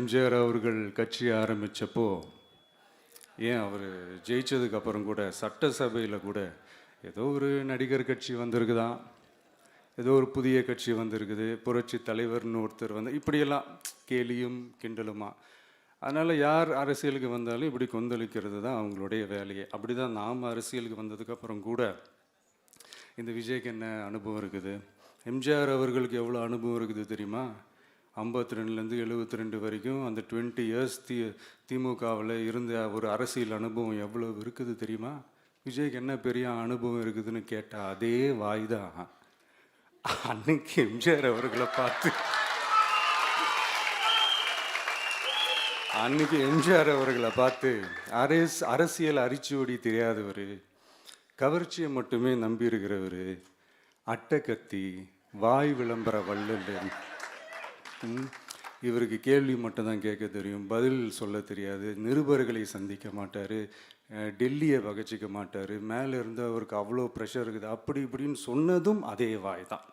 எம்ஜிஆர் அவர்கள் கட்சி ஆரம்பித்தப்போ, ஏன் அவர் ஜெயிச்சதுக்கப்புறம் கூட சட்டசபையில் கூட ஏதோ ஒரு நடிகர் கட்சி வந்திருக்குதான், ஏதோ ஒரு புதிய கட்சி வந்திருக்குது, புரட்சி தலைவர்னு ஒருத்தர் வந்து இப்படியெல்லாம் கேலியும் கிண்டலுமா. அதனால் யார் அரசியலுக்கு வந்தாலும் இப்படி கொந்தளிக்கிறது தான் அவங்களுடைய வேலையே. அப்படி தான் நாம் அரசியலுக்கு வந்ததுக்கப்புறம் கூட இந்த விஜய்க்கு என்ன அனுபவம் இருக்குது, எம்ஜிஆர் அவர்களுக்கு எவ்வளோ அனுபவம் இருக்குது தெரியுமா? 52லேருந்து 72 வரைக்கும் அந்த 20 இயர்ஸ் திமுகவில் இருந்த ஒரு அரசியல் அனுபவம் எவ்வளோ இருக்குது தெரியுமா? விஜய்க்கு என்ன பெரிய அனுபவம் இருக்குதுன்னு கேட்டால் அதே வாய் தான் அன்னைக்கு எம்ஜிஆர் அவர்களை பார்த்து அரசியல் அரிச்சுவடி தெரியாதவர், கவர்ச்சியை மட்டுமே நம்பி இருக்கிறவர், அட்டை வாய் விளம்பர வள்ளல், இவருக்கு கேள்வி மட்டும்தான் கேட்க தெரியும், பதில் சொல்ல தெரியாது, நிருபர்களை சந்திக்க மாட்டார், டெல்லியை பகச்சிக்க மாட்டார், மேலே இருந்து அவருக்கு அவ்வளோ ப்ரெஷர் இருக்குது, அப்படி இப்படின்னு சொன்னதும் அதே வாய் தான்.